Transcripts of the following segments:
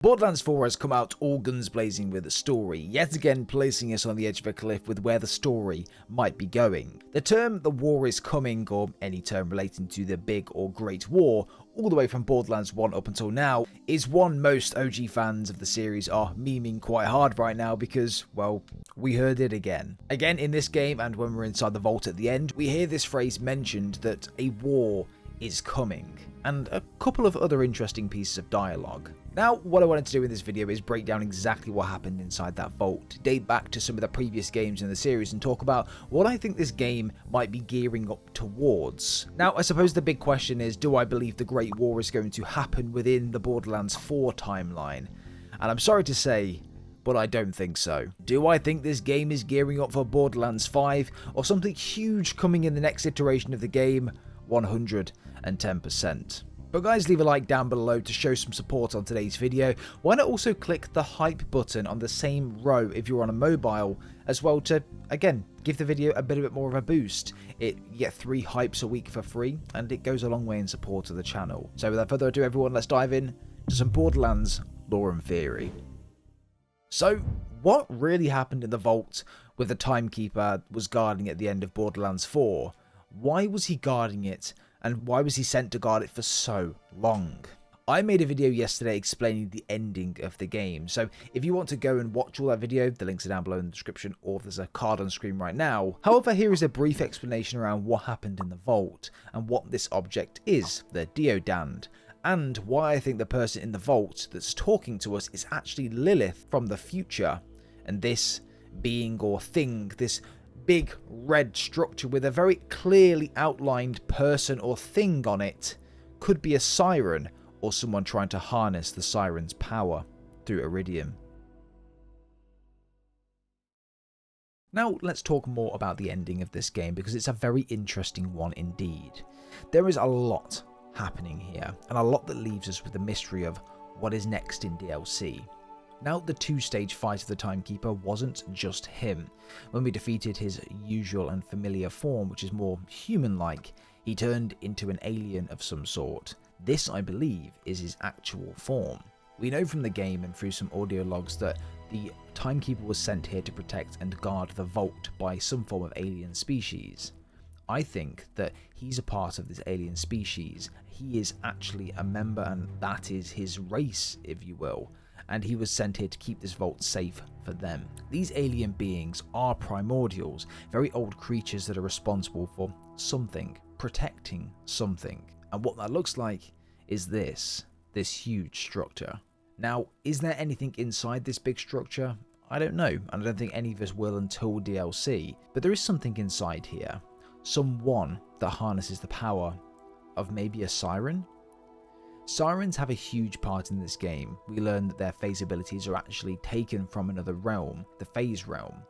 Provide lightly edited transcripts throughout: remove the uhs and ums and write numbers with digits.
Borderlands 4 has come out all guns blazing with a story, yet again placing us on the edge of a cliff with where the story might be going. The term "the war is coming," or any term relating to the big or great war, all the way from Borderlands 1 up until now, is one most OG fans of the series are memeing quite hard right now because, well, we heard it again. Again in this game, and when we're inside the vault at the end, we hear this phrase mentioned that a war is coming, and a couple of other interesting pieces of dialogue. Now, what I wanted to do in this video is break down exactly what happened inside that vault, date back to some of the previous games in the series, and talk about what I think this game might be gearing up towards. Now, I suppose the big question is, do I believe the Great War is going to happen within the Borderlands 4 timeline? And I'm sorry to say, but I don't think so. Do I think this game is gearing up for Borderlands 5, or something huge coming in the next iteration of the game? 110%. But guys, leave a like down below to show some support on today's video. Why not also click the hype button on the same row if you're on a mobile as well to, again, give the video a bit more of a boost. You get 3 hypes a week for free, and it goes a long way in support of the channel. So without further ado everyone, let's dive in to some Borderlands lore and theory. So, what really happened in the vault with the Timekeeper was guarding at the end of Borderlands 4? Why was he guarding it? And why was he sent to guard it for so long? I made a video yesterday explaining the ending of the game, so if you want to go and watch all that video, the links are down below in the description, or there's a card on screen right now. However, here is a brief explanation around what happened in the vault, and what this object is, the Deodand, and why I think the person in the vault that's talking to us is actually Lilith from the future, and this being or thing, this big red structure with a very clearly outlined person or thing on it, could be a siren or someone trying to harness the siren's power through Iridium. Now let's talk more about the ending of this game, because it's a very interesting one indeed. There is a lot happening here, and a lot that leaves us with the mystery of what is next in DLC. Now, the 2-stage fight of the Timekeeper wasn't just him. When we defeated his usual and familiar form, which is more human-like, he turned into an alien of some sort. This, I believe, is his actual form. We know from the game and through some audio logs that the Timekeeper was sent here to protect and guard the vault by some form of alien species. I think that he's a part of this alien species. He is actually a member, and that is his race, if you will. And he was sent here to keep this vault safe for them. These alien beings are primordials, very old creatures that are responsible for something, protecting something. And what that looks like is this huge structure. Now, is there anything inside this big structure? I don't know, and I don't think any of us will until DLC, but there is something inside here. Someone that harnesses the power of maybe a siren? Sirens have a huge part in this game. We learn that their phase abilities are actually taken from another realm, the phase realm.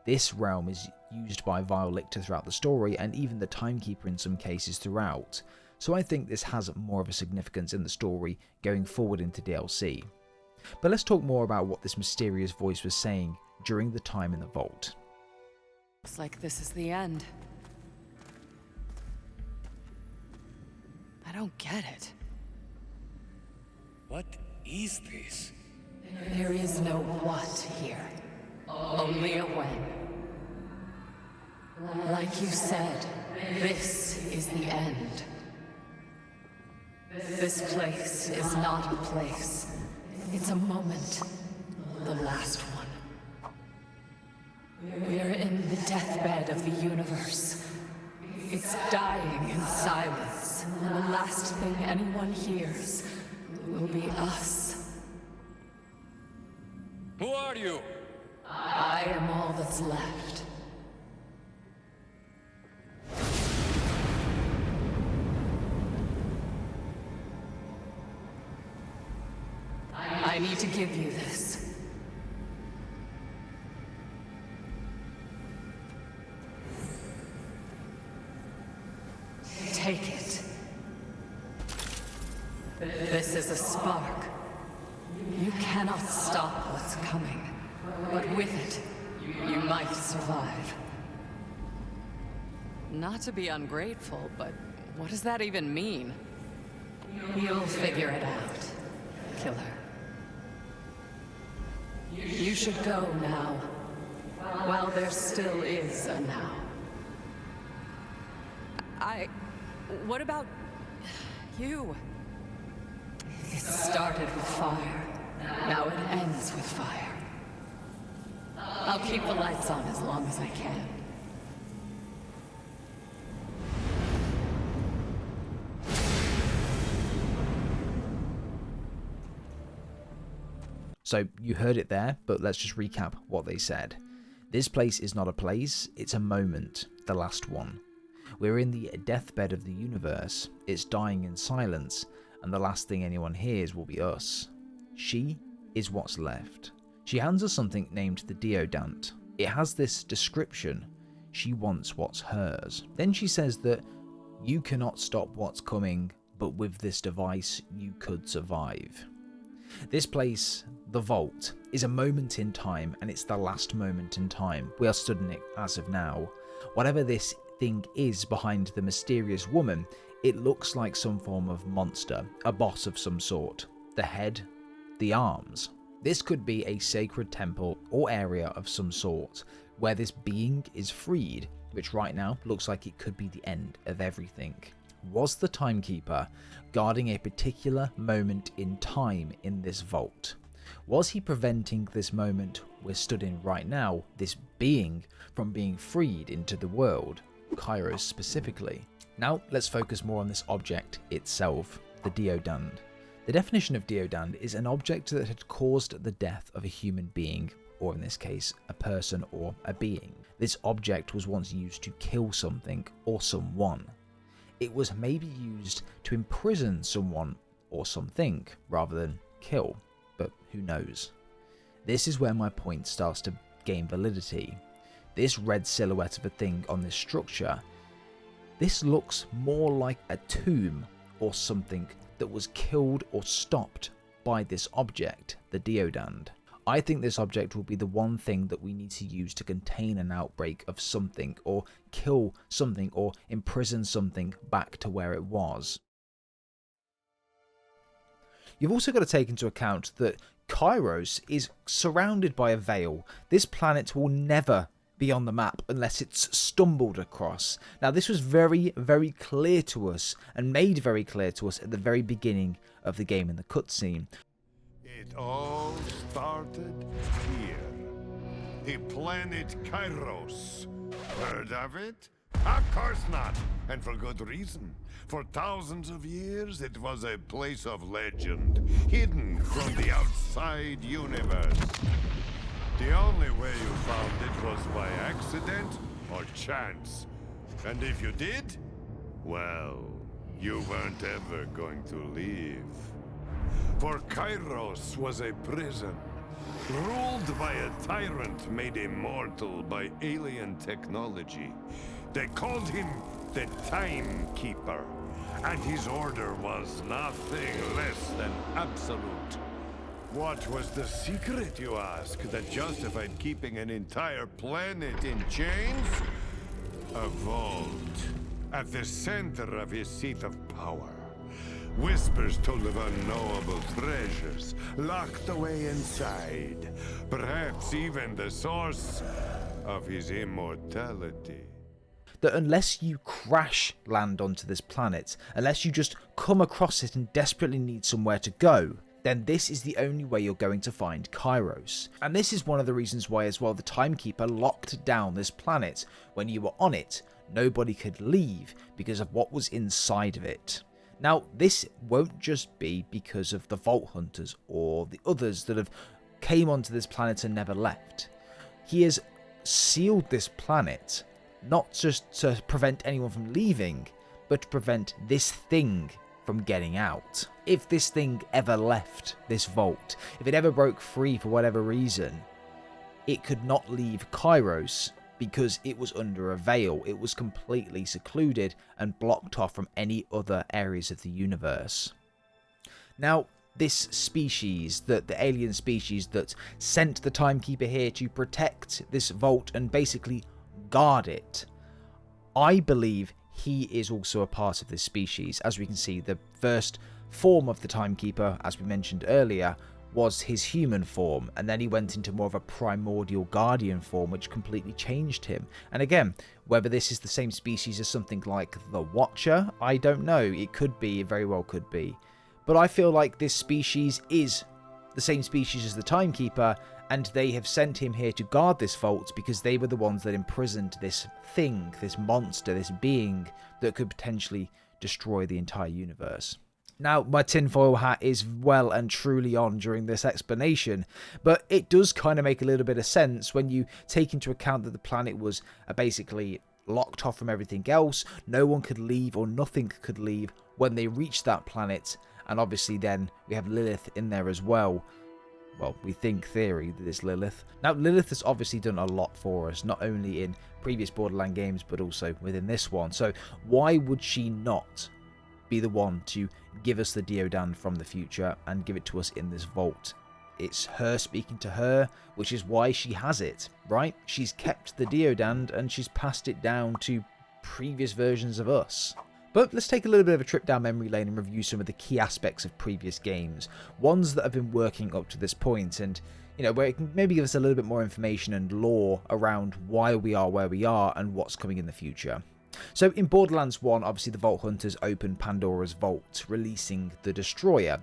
This realm is used by Vile Lictor throughout the story, and even the Timekeeper in some cases throughout. So I think this has more of a significance in the story going forward into DLC. But let's talk more about what this mysterious voice was saying during the time in the vault. Looks like this is the end. I don't get it. What is this? There is no what here, only a when. Like you said, this is the end. This place is not a place. It's a moment, the last one. We're in the deathbed of the universe. It's dying in silence, and the last thing anyone hears will be us. Who are you? I am all that's left. I need to give you this. Take it. This is a spark. You cannot stop what's coming, but with it, you might survive. Not to be ungrateful, but what does that even mean? You'll figure it out, killer. should go now, while there still is a now. What about you? It started with fire. Now it ends with fire. I'll keep the lights on as long as I can. So you heard it there, but let's just recap what they said. This place is not a place, it's a moment, the last one. We're in the deathbed of the universe, it's dying in silence, and the last thing anyone hears will be us. She is what's left. She hands us something named the deodant. It has this description: she wants what's hers. Then she says that you cannot stop what's coming, but with this device you could survive. This place, the Vault, is a moment in time, and it's the last moment in time. We are stood in it as of now. Whatever this thing is behind the mysterious woman, it looks like some form of monster, a boss of some sort. The head, the arms. This could be a sacred temple or area of some sort, where this being is freed, which right now looks like it could be the end of everything. Was the Timekeeper guarding a particular moment in time in this vault? Was he preventing this moment we're stood in right now, this being, from being freed into the world, Kairos specifically? Now let's focus more on this object itself, the deodand. The definition of deodand is an object that had caused the death of a human being, or in this case, a person or a being. This object was once used to kill something or someone. It was maybe used to imprison someone or something rather than kill, but who knows. This is where my point starts to gain validity. This red silhouette of a thing on this structure, this looks more like a tomb or something that was killed or stopped by this object, the deodand. I think this object will be the one thing that we need to use to contain an outbreak of something, or kill something, or imprison something back to where it was. You've also got to take into account that Kairos is surrounded by a veil. This planet will never be on the map unless it's stumbled across. Now this was very, very clear to us, and made very clear to us at the very beginning of the game in the cutscene. It all started here. The planet Kairos. Heard of it? Of course not, and for good reason. For thousands of years, it was a place of legend, hidden from the outside universe. The only way you found it was by accident or chance. And if you did, well, you weren't ever going to leave. For Kairos was a prison, ruled by a tyrant made immortal by alien technology. They called him the Timekeeper, and his order was nothing less than absolute. What was the secret, you ask, that justified keeping an entire planet in chains? A vault, at the center of his seat of power. Whispers told of unknowable treasures locked away inside. Perhaps even the source of his immortality. That unless you crash land onto this planet, unless you just come across it and desperately need somewhere to go, then this is the only way you're going to find Kairos. And this is one of the reasons why as well the Timekeeper locked down this planet. When you were on it, nobody could leave because of what was inside of it. Now, this won't just be because of the Vault Hunters or the others that have came onto this planet and never left. He has sealed this planet, not just to prevent anyone from leaving, but to prevent this thing from getting out. If this thing ever left this vault, if it ever broke free for whatever reason, it could not leave Kairos because it was under a veil. It was completely secluded and blocked off from any other areas of the universe. Now, this species, the alien species that sent the Timekeeper here to protect this vault and basically guard it, I believe he is also a part of this species. As we can see, the first form of the Timekeeper, as we mentioned earlier, was his human form, and then he went into more of a primordial guardian form, which completely changed him. And again, whether this is the same species as something like the Watcher, I don't know. It could be, it very well could be. But I feel like this species is the same species as the Timekeeper, and they have sent him here to guard this vault because they were the ones that imprisoned this thing, this monster, this being that could potentially destroy the entire universe. Now, my tinfoil hat is well and truly on during this explanation, but it does kind of make a little bit of sense when you take into account that the planet was basically locked off from everything else. No one could leave, or nothing could leave when they reached that planet. And obviously then we have Lilith in there as well. Well, we think theory that it's Lilith. Now, Lilith has obviously done a lot for us, not only in previous Borderlands games, but also within this one. So why would she not be the one to give us the Deodand from the future and give it to us in this vault? It's her speaking to her, which is why she has it, right? She's kept the Deodand and she's passed it down to previous versions of us. But let's take a little bit of a trip down memory lane and review some of the key aspects of previous games, ones that have been working up to this point, and where it can maybe give us a little bit more information and lore around why we are where we are and what's coming in the future. So in Borderlands 1, obviously the Vault Hunters opened Pandora's Vault, releasing the Destroyer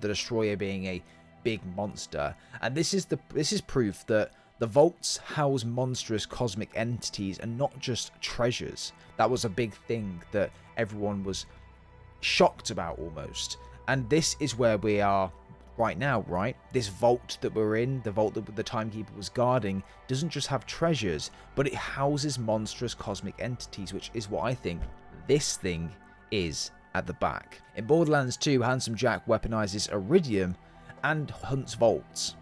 being a big monster, and this is proof that the vaults house monstrous cosmic entities and not just treasures. That was a big thing that everyone was shocked about almost, and this is where we are right now, right? This vault that we're in, the vault that the Timekeeper was guarding, doesn't just have treasures, but it houses monstrous cosmic entities, which is what I think this thing is at the back. In Borderlands 2, Handsome Jack weaponizes Iridium and hunts vaults.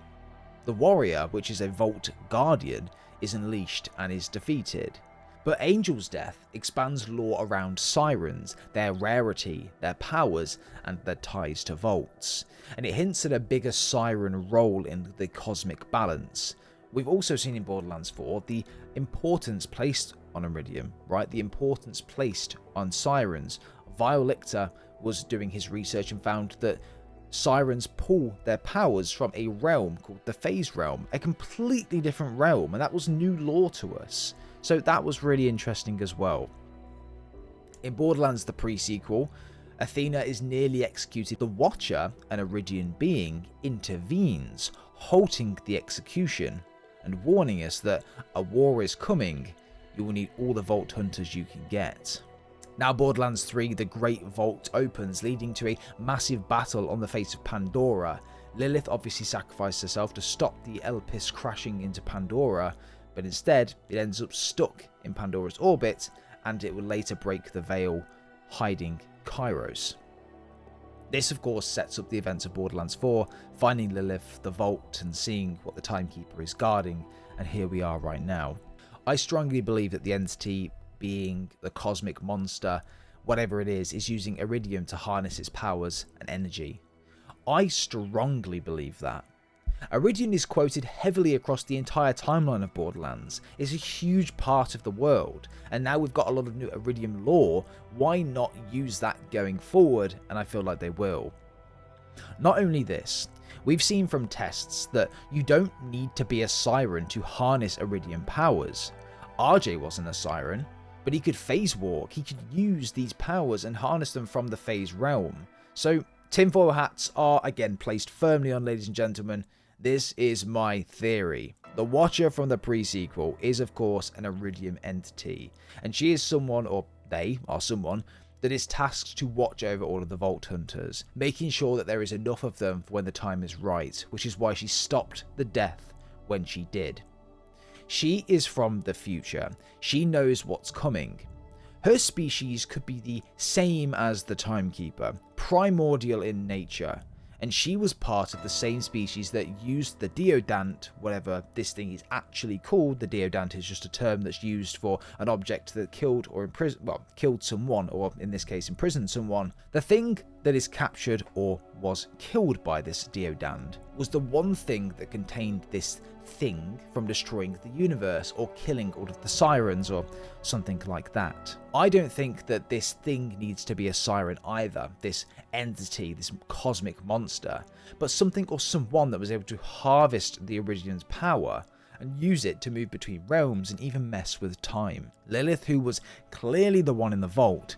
The Warrior, which is a vault guardian, is unleashed and is defeated. But Angel's Death expands lore around sirens, their rarity, their powers, and their ties to vaults. And it hints at a bigger siren role in the cosmic balance. We've also seen in Borderlands 4 the importance placed on Iridium, right? The importance placed on sirens. Violictor was doing his research and found that sirens pull their powers from a realm called the Phase Realm, a completely different realm, and that was new lore to us. So that was really interesting as well. In Borderlands, the pre-sequel, Athena is nearly executed. The Watcher, an Iridian being, intervenes, halting the execution and warning us that a war is coming. You will need all the Vault Hunters you can get. Now, Borderlands 3, the Great Vault opens, leading to a massive battle on the face of Pandora. Lilith obviously sacrificed herself to stop the Elpis crashing into Pandora, but instead it ends up stuck in Pandora's orbit, and it will later break the veil, hiding Kairos. This of course sets up the events of Borderlands 4, finding Lilith, the vault, and seeing what the Timekeeper is guarding, and here we are right now. I strongly believe that the entity, being the cosmic monster, whatever it is using Iridium to harness its powers and energy. I strongly believe that. Iridium is quoted heavily across the entire timeline of Borderlands. It's a huge part of the world, and now we've got a lot of new Iridium lore. Why not use that going forward? And I feel like they will. Not only this, we've seen from tests that you don't need to be a siren to harness Iridium powers. RJ wasn't a siren, but he could phase walk. He could use these powers and harness them from the phase realm. So tinfoil hats are again placed firmly on, ladies and gentlemen. This is my theory. The Watcher from the pre-sequel is of course an Iridium entity, and she is someone, or they are someone, that is tasked to watch over all of the Vault Hunters, making sure that there is enough of them for when the time is right, which is why she stopped the death when she did. She is from the future. She knows what's coming. Her species could be the same as the Timekeeper, primordial in nature, and she was part of the same species that used the Deodand, whatever this thing is actually called. The Deodand is just a term that's used for an object that killed or killed someone, or in this case imprisoned someone. The thing that is captured or was killed by this Deodand was the one thing that contained this thing from destroying the universe or killing all of the sirens or something like that. I don't think that this thing needs to be a siren either, this entity, this cosmic monster, but something or someone that was able to harvest the Iridian's power and use it to move between realms and even mess with time. Lilith, who was clearly the one in the vault,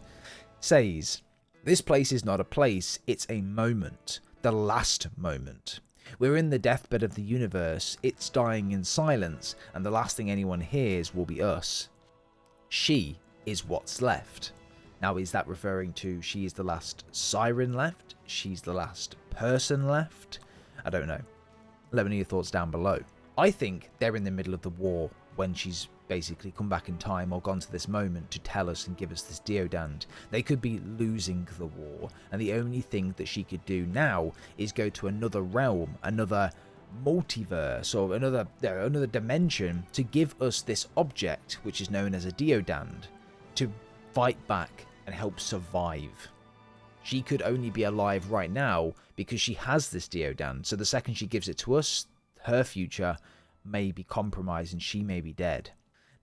says, "This place is not a place, it's a moment, the last moment. We're in the deathbed of the universe, it's dying in silence, and the last thing anyone hears will be us. She is what's left." Now, is that referring to she is the last siren left? She's the last person left? I don't know. Let me know your thoughts down below. I think they're in the middle of the war when she's basically come back in time or gone to this moment to tell us and give us this Deodand. They could be losing the war, and the only thing that she could do now is go to another realm, another multiverse, or another dimension to give us this object, which is known as a Deodand, to fight back and help survive. She could only be alive right now because she has this Deodand, so the second she gives it to us, her future may be compromised and she may be dead.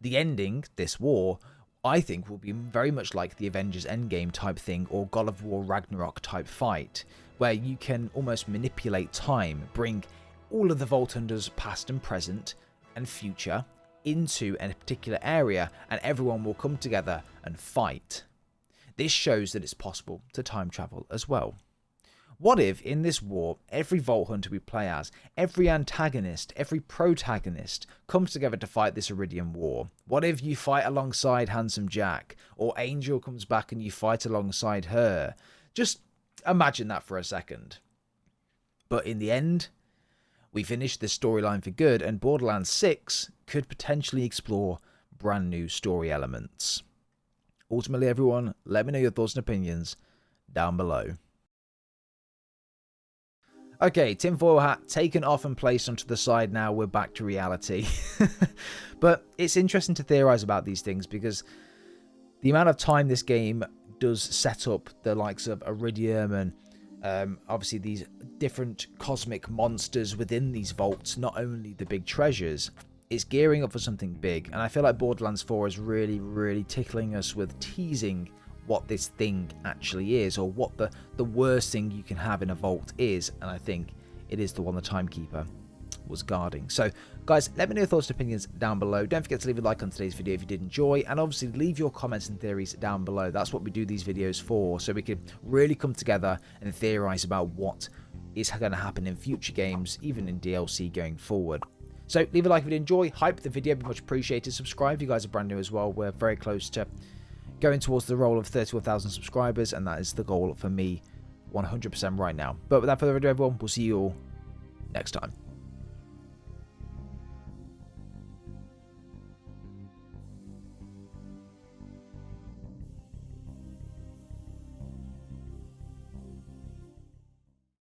The ending, this war, I think will be very much like the Avengers Endgame type thing or God of War Ragnarok type fight, where you can almost manipulate time, bring all of the Vault Hunters past and present and future into a particular area, and everyone will come together and fight. This shows that it's possible to time travel as well. What if, in this war, every Vault Hunter we play as, every antagonist, every protagonist, comes together to fight this Iridian war? What if you fight alongside Handsome Jack, or Angel comes back and you fight alongside her? Just imagine that for a second. But in the end, we finish this storyline for good, and Borderlands 6 could potentially explore brand new story elements. Ultimately, everyone, let me know your thoughts and opinions down below. Okay, tinfoil hat taken off and placed onto the side now, we're back to reality. But it's interesting to theorize about these things because the amount of time this game does set up the likes of Iridium and obviously these different cosmic monsters within these vaults, not only the big treasures, is gearing up for something big. And I feel like Borderlands 4 is really tickling us with teasing what this thing actually is, or what the worst thing you can have in a vault is, and I think it is the one the Timekeeper was guarding. So guys, let me know your thoughts and opinions down below. Don't forget to leave a like on today's video if you did enjoy, and obviously leave your comments and theories down below. That's what we do these videos for, so we can really come together and theorize about what is going to happen in future games, even in DLC going forward. So leave a like if you did enjoy, hype the video, be much appreciated. Subscribe if you guys are brand new as well. We're very close to going towards the goal of 31,000 subscribers, and that is the goal for me 100% right now. But without further ado, everyone, we'll see you all next time.